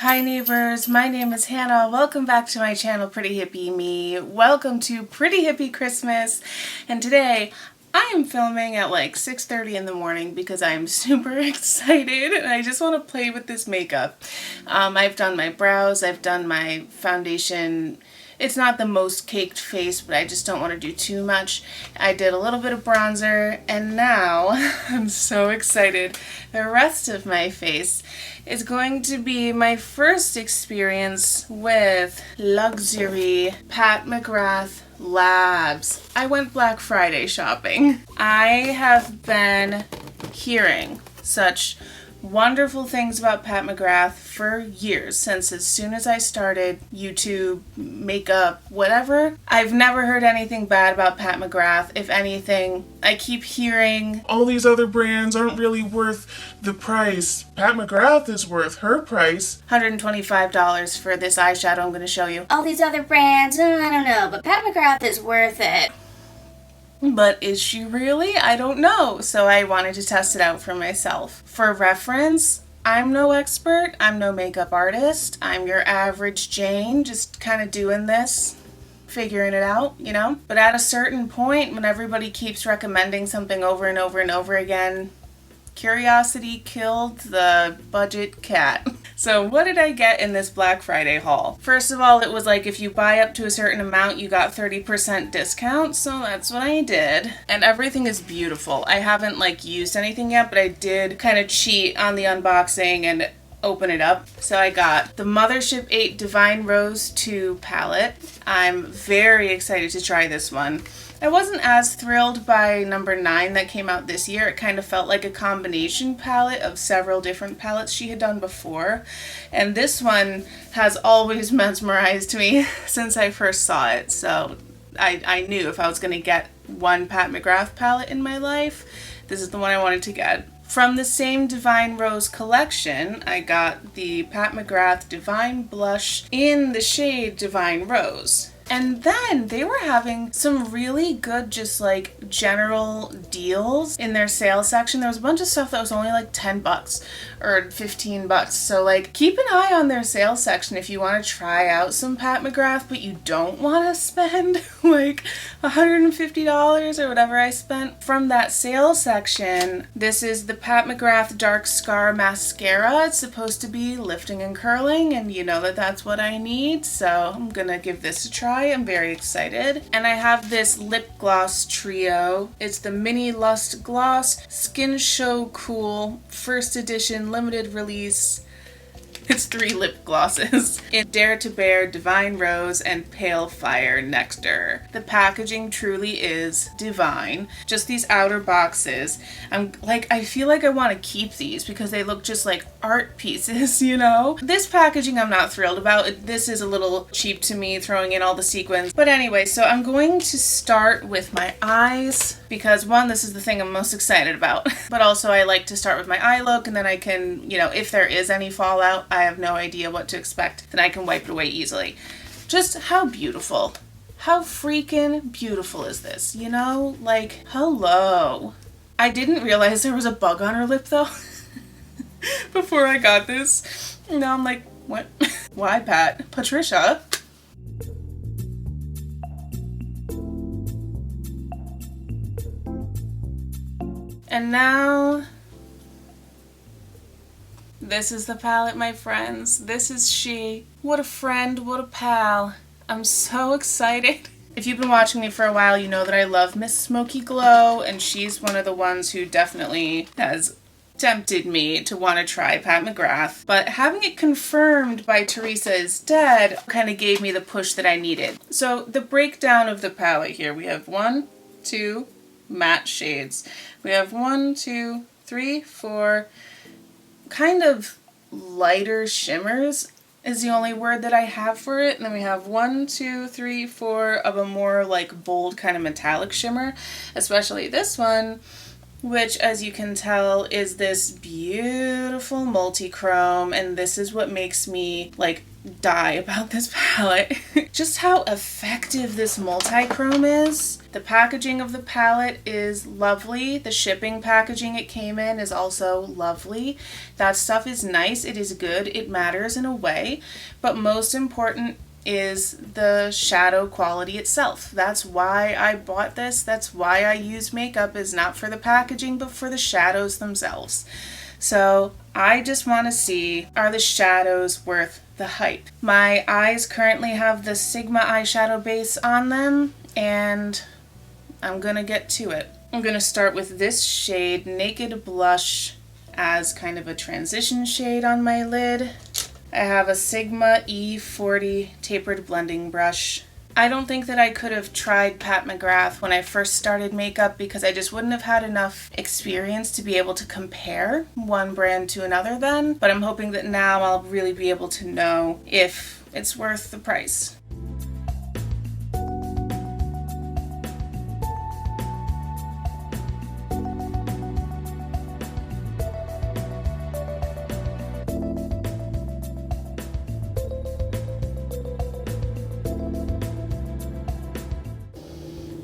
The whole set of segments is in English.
Hi neighbors, my name is Hannah. Welcome back to my channel, Pretty Hippie Me. Welcome to Pretty Hippie Christmas. And today I am filming at like 6:30 in the morning because I am super excited and I just want to play with this makeup. I've done my brows, I've done my foundation. It's not the most caked face, but I just don't want to do too much. I did a little bit of bronzer, and now I'm so excited. The rest of my face is going to be my first experience with luxury Pat McGrath Labs. I went Black Friday shopping. I have been hearing such wonderful things about Pat McGrath for years, since as soon as I started YouTube, makeup, whatever. I've never heard anything bad about Pat McGrath. If anything, I keep hearing all these other brands aren't really worth the price. Pat McGrath is worth her price. $125 for this eyeshadow I'm going to show you. All these other brands, I don't know, but Pat McGrath is worth it. But is she really? I don't know. So I wanted to test it out for myself. For reference, I'm no expert. I'm no makeup artist. I'm your average Jane, just kind of doing this, figuring it out, you know? But at a certain point, when everybody keeps recommending something over and over and over again, curiosity killed the budget cat. So what did I get in this Black Friday haul? First of all, it was like if you buy up to a certain amount, you got 30% discount. So that's what I did. And everything is beautiful. I haven't like used anything yet, but I did kind of cheat on the unboxing and open it up. So I got the Mothership 8 Divine Rose 2 palette. I'm very excited to try this one. I wasn't as thrilled by number 9 that came out this year. It kind of felt like a combination palette of several different palettes she had done before. And this one has always mesmerized me since I first saw it. So I knew if I was going to get one Pat McGrath palette in my life, this is the one I wanted to get. From the same Divine Rose collection, I got the Pat McGrath Divine Blush in the shade Divine Rose. And then they were having some really good just like general deals in their sales section. There was a bunch of stuff that was only like $10 or $15. So like keep an eye on their sales section if you want to try out some Pat McGrath, but you don't want to spend like $150 or whatever I spent. From that sales section, this is the Pat McGrath Dark Scar Mascara. It's supposed to be lifting and curling, and you know that that's what I need. So I'm gonna give this a try. I'm very excited. And I have this lip gloss trio. It's the Mini Lust Gloss Skin Show Cool first edition limited release. It's 3 lip glosses in Dare to Bear, Divine Rose, and Pale Fire Nectar. The packaging truly is divine. Just these outer boxes. I feel like I want to keep these because they look just like art pieces, you know? This packaging I'm not thrilled about. This is a little cheap to me, throwing in all the sequins. But anyway, so I'm going to start with my eyes because one, this is the thing I'm most excited about. But also I like to start with my eye look, and then I can, you know, if there is any fallout, I have no idea what to expect, then I can wipe it away easily. Just how beautiful. How freaking beautiful is this? You know, like, hello. I didn't realize there was a bug on her lip though before I got this. Now I'm like, what? Why, Pat? Patricia? And now this is the palette, my friends. This is she. What a friend, what a pal. I'm so excited. If you've been watching me for a while, you know that I love Miss Smoky Glow, and she's one of the ones who definitely has tempted me to want to try Pat McGrath. But having it confirmed by Teresa Is Dead kind of gave me the push that I needed. So the breakdown of the palette here, we have 1, 2 matte shades. We have 1, 2, 3, 4 kind of lighter shimmers is the only word that I have for it. And then we have 1, 2, 3, 4 of a more like bold kind of metallic shimmer, especially this one, which as you can tell is this beautiful multi-chrome, and this is what makes me like die about this palette. Just how effective this multi-chrome is. The packaging of the palette is lovely. The shipping packaging it came in is also lovely. That stuff is nice. It is good. It matters in a way. But most important is the shadow quality itself. That's why I bought this. That's why I use makeup, is not for the packaging, but for the shadows themselves. So I just want to see, are the shadows worth the hype? My eyes currently have the Sigma eyeshadow base on them, and I'm gonna get to it. I'm gonna start with this shade, Naked Blush, as kind of a transition shade on my lid. I have a Sigma E40 tapered blending brush. I don't think that I could have tried Pat McGrath when I first started makeup because I just wouldn't have had enough experience to be able to compare one brand to another then, but I'm hoping that now I'll really be able to know if it's worth the price.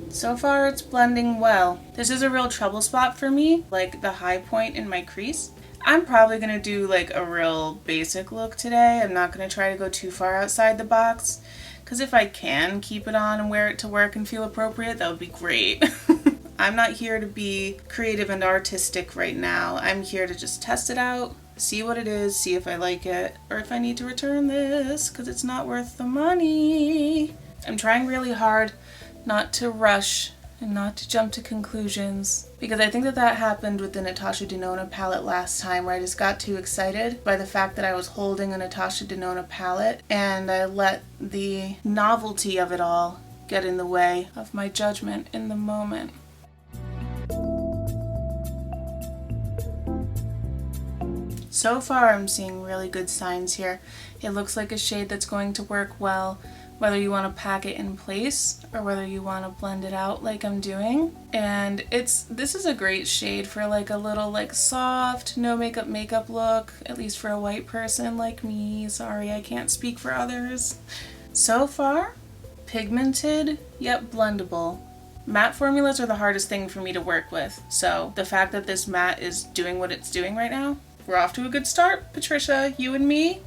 So far it's blending well. This is a real trouble spot for me, like the high point in my crease. I'm probably going to do like a real basic look today. I'm not going to try to go too far outside the box, because if I can keep it on and wear it to work and feel appropriate, that would be great. I'm not here to be creative and artistic right now. I'm here to just test it out, see what it is, see if I like it, or if I need to return this because it's not worth the money. I'm trying really hard not to rush and not to jump to conclusions, because I think that happened with the Natasha Denona palette last time, where I just got too excited by the fact that I was holding a Natasha Denona palette and I let the novelty of it all get in the way of my judgment in the moment. So far I'm seeing really good signs here. It looks like a shade that's going to work well, whether you want to pack it in place or whether you want to blend it out like I'm doing. And this is a great shade for like a little like soft, no makeup look, at least for a white person like me. Sorry, I can't speak for others. So far, pigmented yet blendable. Matte formulas are the hardest thing for me to work with, so the fact that this matte is doing what it's doing right now, we're off to a good start, Patricia, you and me.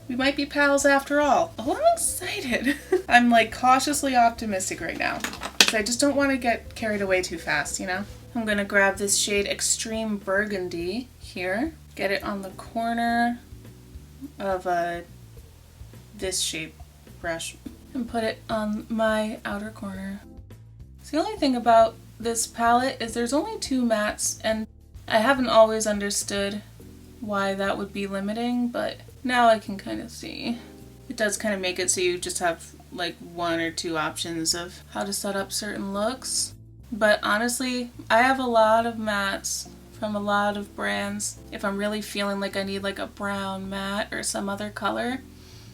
We might be pals after all. Oh, I'm excited. I'm like cautiously optimistic right now, because I just don't want to get carried away too fast, you know? I'm going to grab this shade Extreme Burgundy here, get it on the corner of this shape brush, and put it on my outer corner. So the only thing about this palette is there's only 2 mattes, and I haven't always understood why that would be limiting, but now I can kind of see. It does kind of make it so you just have like 1 or 2 options of how to set up certain looks. But honestly, I have a lot of mattes from a lot of brands. If I'm really feeling like I need like a brown matte or some other color,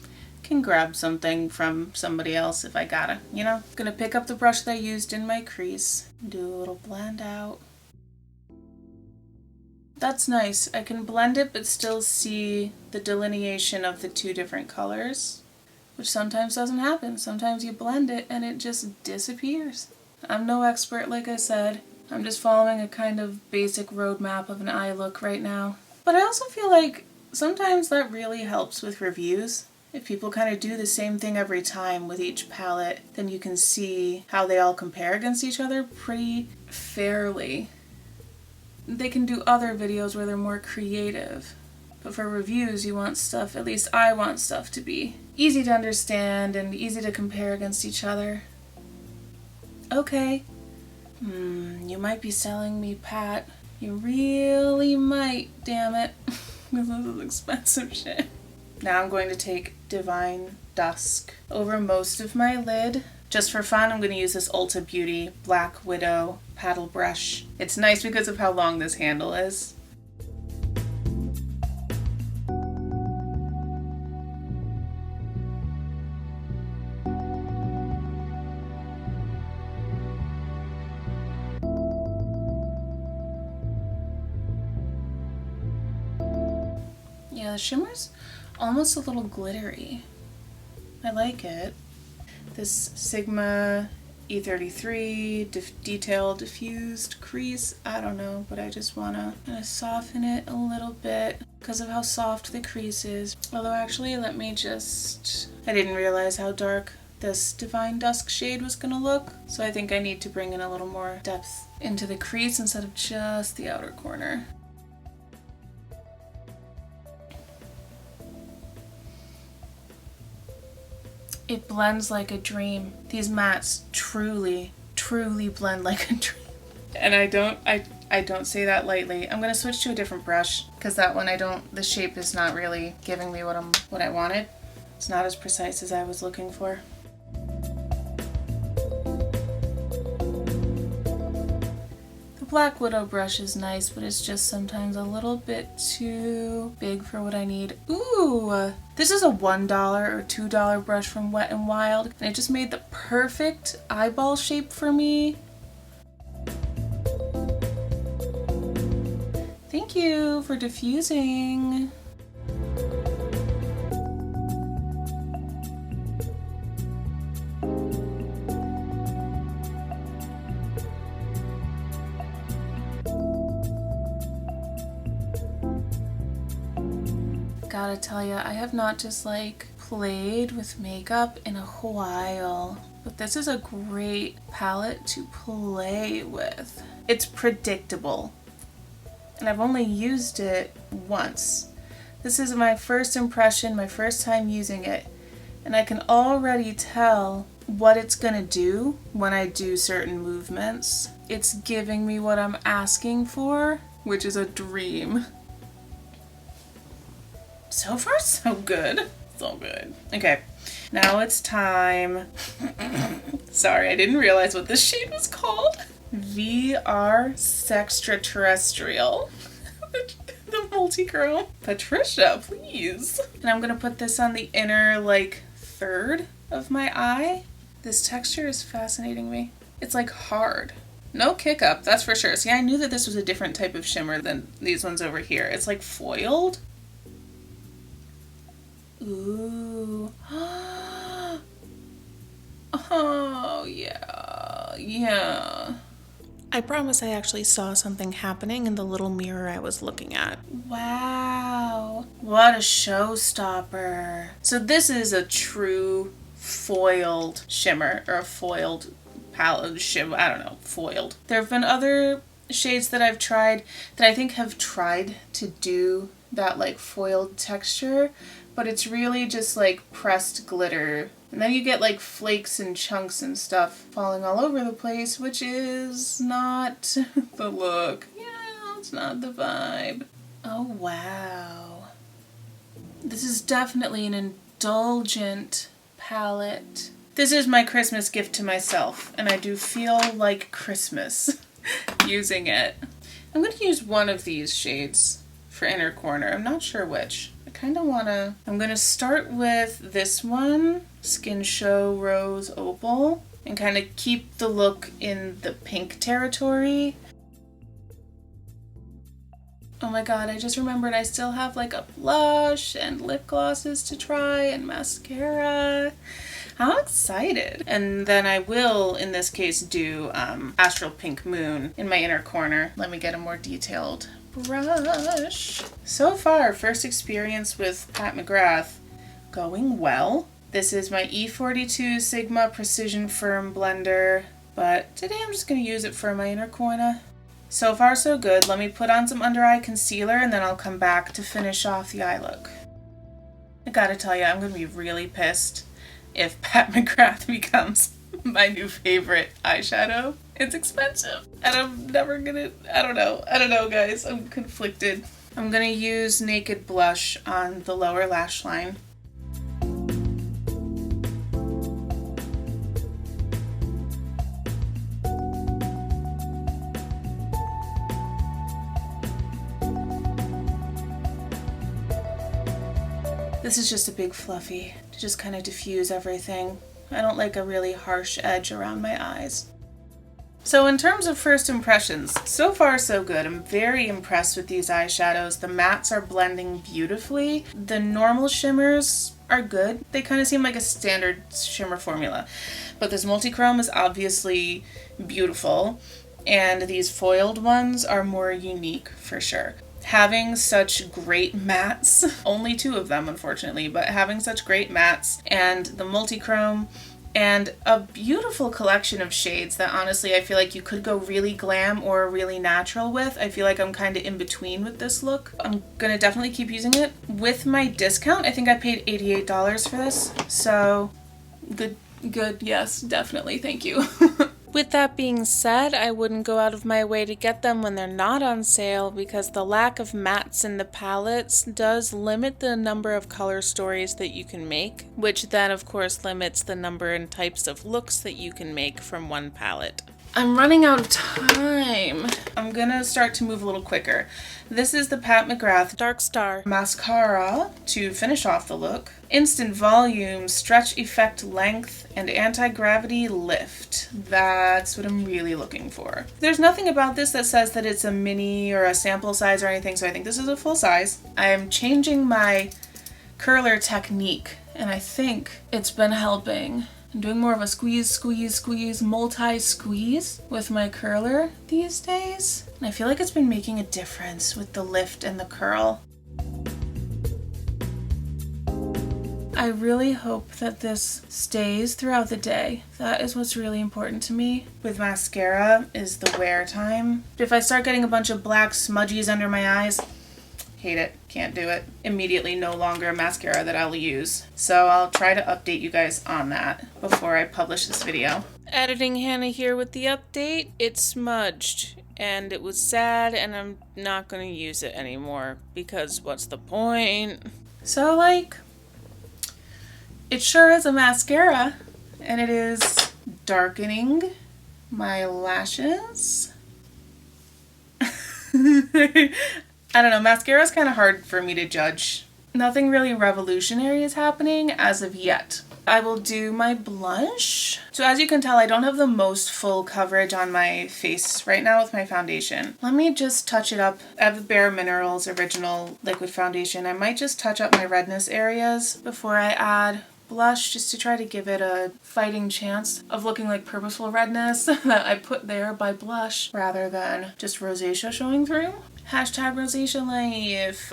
I can grab something from somebody else if I gotta, you know? I'm gonna pick up the brush that I used in my crease, do a little blend out. That's nice. I can blend it but still see the delineation of the 2 different colors, which sometimes doesn't happen. Sometimes you blend it and it just disappears. I'm no expert, like I said. I'm just following a kind of basic roadmap of an eye look right now. But I also feel like sometimes that really helps with reviews. If people kind of do the same thing every time with each palette, then you can see how they all compare against each other pretty fairly. They can do other videos where they're more creative. But for reviews, you want stuff, at least I want stuff to be easy to understand and easy to compare against each other. Okay. You might be selling me, Pat. You really might, damn it. This is expensive shit. Now I'm going to take Divine Dusk over most of my lid. Just for fun, I'm going to use this Ulta Beauty Black Widow paddle brush. It's nice because of how long this handle is. Yeah, the shimmers almost a little glittery. I like it. This Sigma E33 detail diffused crease. I don't know, but I just want to kind of soften it a little bit because of how soft the crease is. Although actually, let me just... I didn't realize how dark this Divine Dusk shade was going to look. So I think I need to bring in a little more depth into the crease instead of just the outer corner. It blends like a dream. These mattes truly, truly blend like a dream. And I don't say that lightly. I'm gonna switch to a different brush because that one the shape is not really giving me what I wanted. It's not as precise as I was looking for. The Black Widow brush is nice, but it's just sometimes a little bit too big for what I need. Ooh! This is a $1 or $2 brush from Wet n Wild, and it just made the perfect eyeball shape for me. Thank you for diffusing. Gotta tell ya, I have not just played with makeup in a while, but this is a great palette to play with. It's predictable, and I've only used it once. This is my first impression, my first time using it, and I can already tell what it's gonna do when I do certain movements. It's giving me what I'm asking for, which is a dream. So far, so good. So good. Okay, now it's time. Sorry, I didn't realize what this shade was called. VR Sextraterrestrial. The multi-chrome. Patricia, please. And I'm gonna put this on the inner, third of my eye. This texture is fascinating me. It's hard. No kick up, that's for sure. See, I knew that this was a different type of shimmer than these ones over here. It's foiled. Ooh. Oh, yeah. Yeah. I promise I actually saw something happening in the little mirror I was looking at. Wow. What a showstopper. So this is a true foiled shimmer, or a foiled palette shimmer. I don't know, foiled. There have been other shades that I've tried that I think have tried to do that foiled texture, but it's really just pressed glitter. And then you get flakes and chunks and stuff falling all over the place, which is not the look. Yeah, it's not the vibe. Oh, wow. This is definitely an indulgent palette. This is my Christmas gift to myself, and I do feel like Christmas using it. I'm going to use one of these shades for inner corner. I'm not sure which. I'm going to start with this one, Skin Show Rose Opal, and kind of keep the look in the pink territory. Oh my god, I just remembered I still have a blush and lip glosses to try and mascara. How excited. And then I will, in this case, do Astral Pink Moon in my inner corner. Let me get a more detailed brush. So far, first experience with Pat McGrath, going well. This is my E42 Sigma Precision Firm Blender, but today I'm just going to use it for my inner corner. So far, so good. Let me put on some under eye concealer and then I'll come back to finish off the eye look. I gotta tell you, I'm going to be really pissed if Pat McGrath becomes my new favorite eyeshadow. It's expensive, and I'm never gonna, I don't know guys, I'm conflicted. I'm gonna use Naked Blush on the lower lash line. This is just a big fluffy to just kind of diffuse everything. I don't like a really harsh edge around my eyes. So in terms of first impressions, so far so good. I'm very impressed with these eyeshadows. The mattes are blending beautifully. The normal shimmers are good. They kind of seem like a standard shimmer formula. But this multi-chrome is obviously beautiful. And these foiled ones are more unique for sure. Having such great mattes, only 2 of them unfortunately, but having such great mattes and the multi-chrome and a beautiful collection of shades that honestly I feel like you could go really glam or really natural with. I feel like I'm kind of in between with this look. I'm gonna definitely keep using it. With my discount, I think I paid $88 for this. So good, yes, definitely, thank you. With that being said, I wouldn't go out of my way to get them when they're not on sale because the lack of mattes in the palettes does limit the number of color stories that you can make, which then of course limits the number and types of looks that you can make from one palette. I'm running out of time. I'm gonna start to move a little quicker. This is the Pat McGrath Dark Star Mascara to finish off the look. Instant volume, stretch effect length, and anti-gravity lift. That's what I'm really looking for. There's nothing about this that says that it's a mini or a sample size or anything, so I think this is a full size. I am changing my curler technique, and I think it's been helping. I'm doing more of a squeeze, multi-squeeze with my curler these days. And I feel like it's been making a difference with the lift and the curl. I really hope that this stays throughout the day. That is what's really important to me. With mascara is the wear time. If I start getting a bunch of black smudgies under my eyes, hate it, can't do it. Immediately no longer a mascara that I'll use. So I'll try to update you guys on that before I publish this video. Editing Hannah here with the update. It smudged and it was sad and I'm not gonna use it anymore because what's the point? So like, it sure is a mascara and it is darkening my lashes. I don't know, mascara is kind of hard for me to judge. Nothing really revolutionary is happening as of yet. I will do my blush. So as you can tell, I don't have the most full coverage on my face right now with my foundation. Let me just touch it up. I have the Bare Minerals Original Liquid Foundation. I might just touch up my redness areas before I add blush just to try to give it a fighting chance of looking like purposeful redness that I put there by blush rather than just rosacea showing through. Hashtag rosacea life.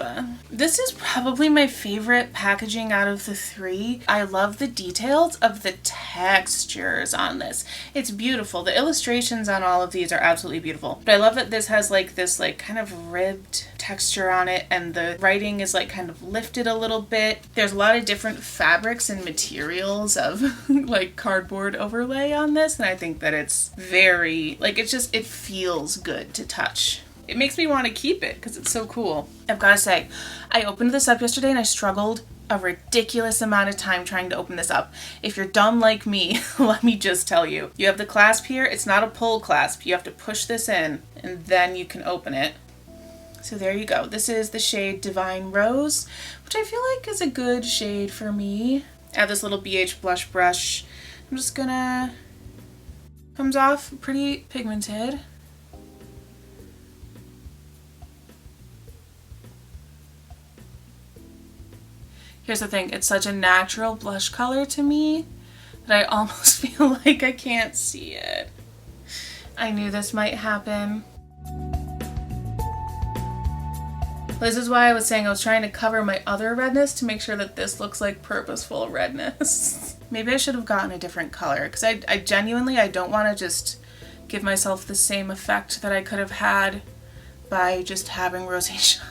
This is probably my favorite packaging out of the 3. I love the details of the textures on this. It's beautiful. The illustrations on all of these are absolutely beautiful. But I love that this has like this like kind of ribbed texture on it and the writing is like kind of lifted a little bit. There's a lot of different fabrics and materials of like cardboard overlay on this and I think that it's very like it feels good to touch. It makes me want to keep it because it's so cool. I've got to say, I opened this up yesterday and I struggled a ridiculous amount of time trying to open this up. If you're dumb like me, let me just tell you. You have the clasp here. It's not a pull clasp. You have to push this in and then you can open it. So there you go. This is the shade Divine Rose, which I feel like is a good shade for me. I have this little BH blush brush. I'm just gonna... Comes off pretty pigmented. Here's the thing, it's such a natural blush color to me that I almost feel like I can't see it. I knew this might happen. This is why I was saying I was trying to cover my other redness to make sure that this looks like purposeful redness. Maybe I should have gotten a different color because I genuinely, I don't want to just give myself the same effect that I could have had by just having rosacea.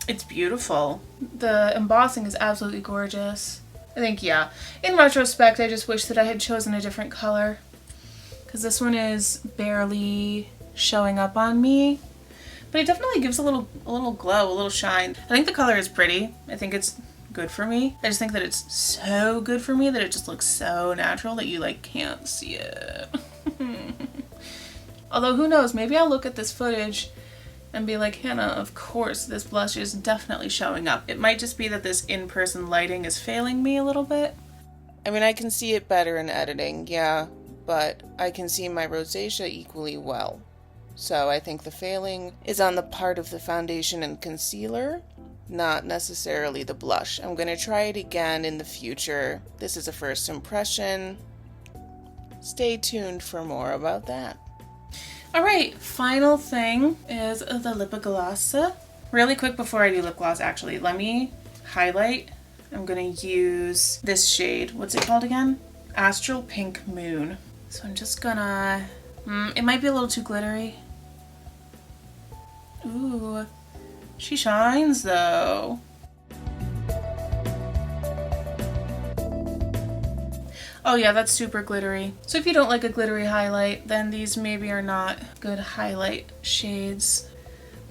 It's beautiful. The embossing is absolutely gorgeous. I think, yeah, in retrospect, I just wish that I had chosen a different color because this one is barely showing up on me, but it definitely gives a little glow, a little shine. I think the color is pretty. I think it's good for me. I just think that it's so good for me that it just looks so natural that you like can't see it. Although who knows, maybe I'll look at this footage and be like, Hannah, of course this blush is definitely showing up. It might just be that this in-person lighting is failing me a little bit. I mean, I can see it better in editing, yeah, but I can see my rosacea equally well. So I think the failing is on the part of the foundation and concealer, not necessarily the blush. I'm going to try it again in the future. This is a first impression. Stay tuned for more about that. Alright, final thing is the lip gloss. Really quick before I do lip gloss, actually, let me highlight. I'm going to use this shade. What's it called again? Astral Pink Moon. So I'm just gonna... it might be a little too glittery. Ooh, she shines though. Oh yeah, that's super glittery. So if you don't like a glittery highlight, then these maybe are not good highlight shades.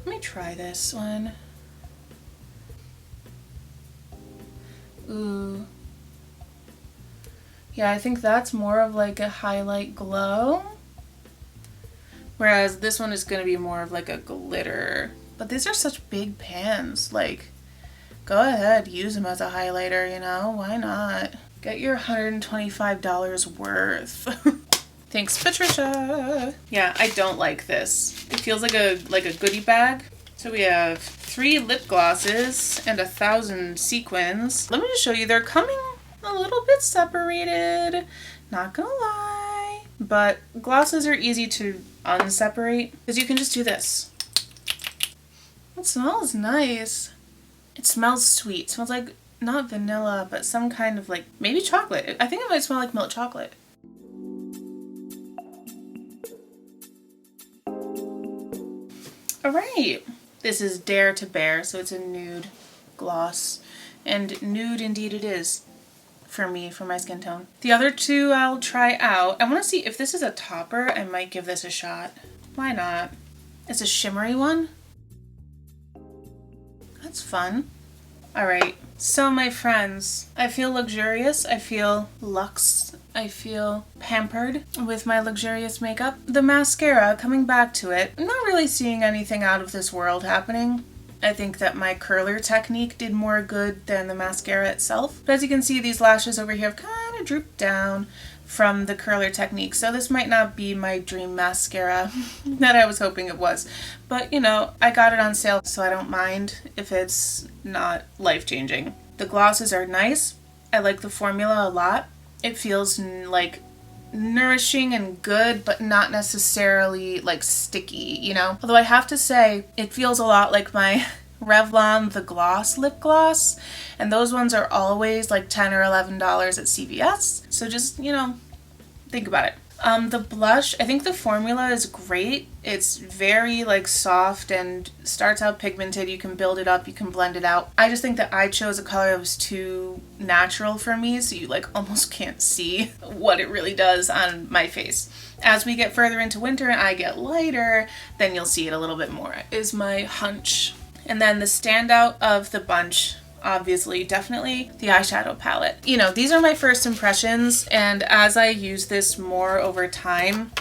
Let me try this one. Ooh. Yeah, I think that's more of like a highlight glow. Whereas this one is going to be more of like a glitter. But these are such big pans. Like, go ahead, use them as a highlighter, you know? Why not? Get your $125 worth. Thanks, Patricia. Yeah, I don't like this. It feels like a goodie bag. So we have 3 lip glosses and 1,000 sequins. Let me just show you, they're coming a little bit separated. Not gonna lie. But glosses are easy to unseparate because you can just do this. It smells nice. It smells sweet. It smells like not vanilla, but some kind of like maybe chocolate. I think it might smell like milk chocolate. All right. This is Dare to Bear, so it's a nude gloss. And nude indeed it is for me, for my skin tone. The other 2 I'll try out. I want to see if this is a topper. I might give this a shot. Why not? It's a shimmery one. That's fun. All right. So my friends, I feel luxurious. I feel luxe. I feel pampered with my luxurious makeup. The mascara, coming back to it, I'm not really seeing anything out of this world happening. I think that my curler technique did more good than the mascara itself. But as you can see, these lashes over here have kind of drooped down from the curler technique. So this might not be my dream mascara that I was hoping it was. But, you know, I got it on sale, so I don't mind if it's not life-changing. The glosses are nice. I like the formula a lot. It feels like nourishing and good, but not necessarily like sticky, you know? Although I have to say, it feels a lot like my Revlon The Gloss lip gloss, and those ones are always like $10 or $11 at CVS. So just, you know, think about it. The blush, I think the formula is great. It's very like soft and starts out pigmented. You can build it up, you can blend it out. I just think that I chose a color that was too natural for me, so you like almost can't see what it really does on my face. As we get further into winter and I get lighter, then you'll see it a little bit more, is my hunch. And then the standout of the bunch, obviously, definitely the eyeshadow palette. You know, these are my first impressions, and as I use this more over time,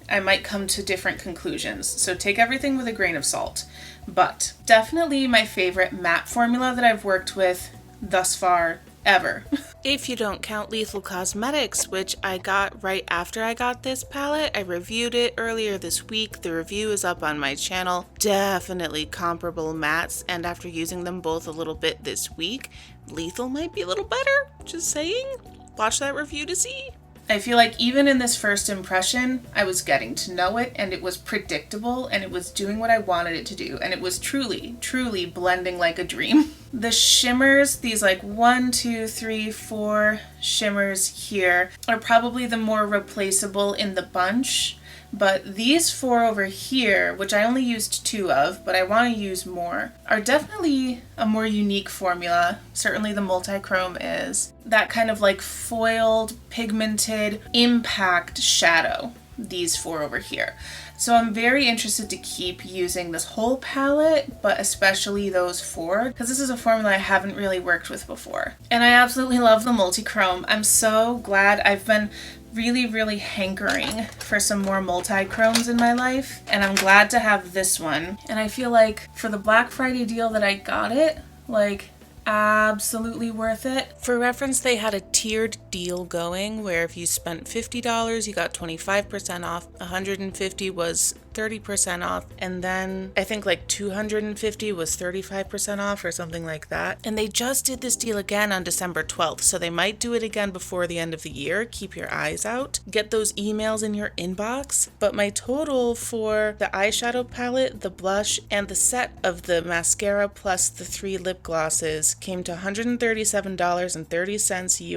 I might come to different conclusions. So take everything with a grain of salt. But definitely my favorite matte formula that I've worked with thus far ever. If you don't count Lethal Cosmetics, which I got right after I got this palette. I reviewed it earlier this week. The review is up on my channel. Definitely comparable mattes, and after using them both a little bit this week, Lethal might be a little better. Just saying. Watch that review to see. I feel like even in this first impression, I was getting to know it, and it was predictable, and it was doing what I wanted it to do, and it was truly, truly blending like a dream. The shimmers, these like 1, 2, 3, 4 shimmers here, are probably the more replaceable in the bunch, but these 4 over here, which I only used 2 of, but I want to use more, are definitely a more unique formula. Certainly the multi-chrome is. That kind of like foiled, pigmented impact shadow, these 4 over here. So I'm very interested to keep using this whole palette, but especially those 4, because this is a formula I haven't really worked with before. And I absolutely love the multi-chrome. I'm so glad. I've been really hankering for some more multi-chromes in my life, and I'm glad to have this one. And I feel like for the Black Friday deal that I got it, like, absolutely worth it. For reference, they had a tiered deal going where if you spent $50, you got 25% off, $150 was 30% off, and then I think like $250 was 35% off or something like that. And they just did this deal again on December 12th, so they might do it again before the end of the year. Keep your eyes out. Get those emails in your inbox. But my total for the eyeshadow palette, the blush, and the set of the mascara plus the 3 lip glosses came to $137.30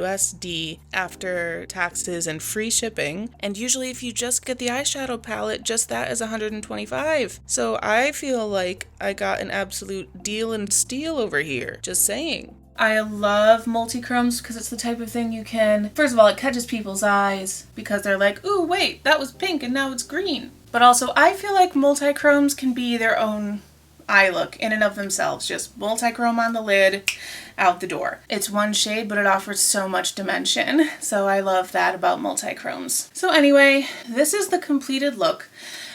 USD after taxes and free shipping. And usually if you just get the eyeshadow palette, just that is $125. So I feel like I got an absolute deal and steal over here. Just saying. I love multi-chromes because it's the type of thing you can, first of all, it catches people's eyes because they're like, ooh, wait, that was pink and now it's green. But also I feel like multi-chromes can be their own eye look in and of themselves. Just multi-chrome on the lid, out the door. It's one shade, but it offers so much dimension. So I love that about multi-chromes. So anyway, this is the completed look.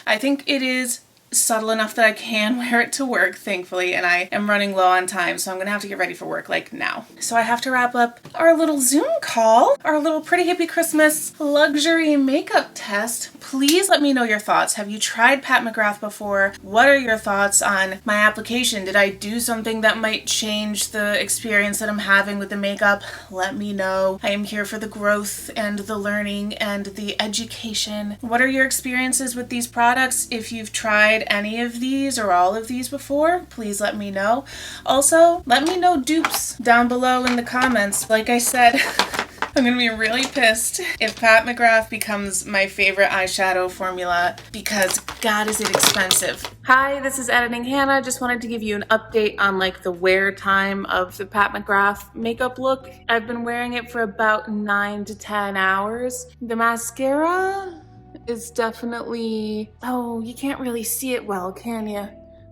I think it is subtle enough that I can wear it to work, thankfully, and I am running low on time, so I'm gonna have to get ready for work like now. So I have to wrap up our little Zoom call, our little Pretty Hippie Christmas luxury makeup test. Please let me know your thoughts. Have you tried Pat McGrath before? What are your thoughts on my application? Did I do something that might change the experience that I'm having with the makeup? Let me know. I am here for the growth and the learning and the education. What are your experiences with these products? If you've tried any of these or all of these before, please let me know. Also, let me know dupes down below in the comments. Like I said, I'm gonna be really pissed if Pat McGrath becomes my favorite eyeshadow formula because God is it expensive. Hi, this is Editing Hannah. Just wanted to give you an update on like the wear time of the Pat McGrath makeup look. I've been wearing it for about 9 to 10 hours. The mascara is definitely, oh, you can't really see it well, can you?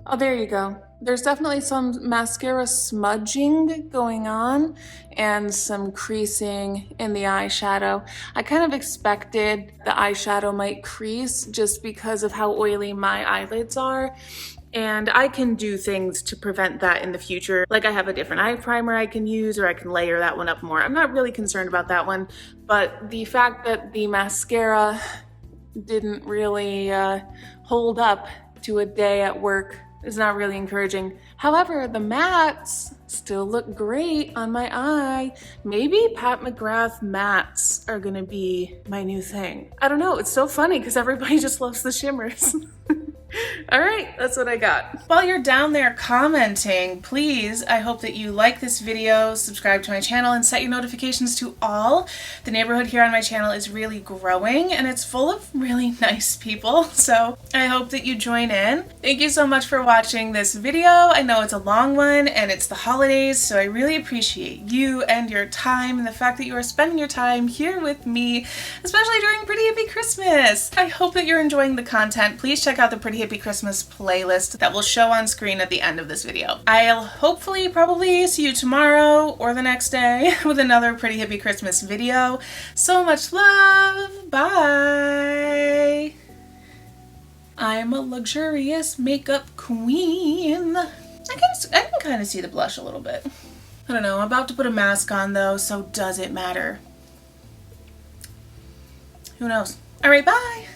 Oh, there you go. There's definitely some mascara smudging going on and some creasing in the eyeshadow. I kind of expected the eyeshadow might crease just because of how oily my eyelids are. And I can do things to prevent that in the future. Like I have a different eye primer I can use, or I can layer that one up more. I'm not really concerned about that one, but the fact that the mascara didn't really hold up to a day at work is not really encouraging. However, the mattes still look great on my eye. Maybe Pat McGrath mattes are gonna be my new thing. I don't know, it's so funny because everybody just loves the shimmers. All right, that's what I got. While you're down there commenting, please, I hope that you like this video, subscribe to my channel, and set your notifications to all. The neighborhood here on my channel is really growing, and it's full of really nice people, so I hope that you join in. Thank you so much for watching this video. I know it's a long one, and it's the holidays, so I really appreciate you and your time, and the fact that you are spending your time here with me, especially during Pretty Hippie Christmas. I hope that you're enjoying the content. Please check out the Pretty Hippie Christmas playlist that will show on screen at the end of this video. I'll hopefully probably see you tomorrow or the next day with another Pretty Hippie Christmas video. So much love. Bye. I'm a luxurious makeup queen. I can kind of see the blush a little bit. I don't know. I'm about to put a mask on though, so does it matter? Who knows? All right, bye.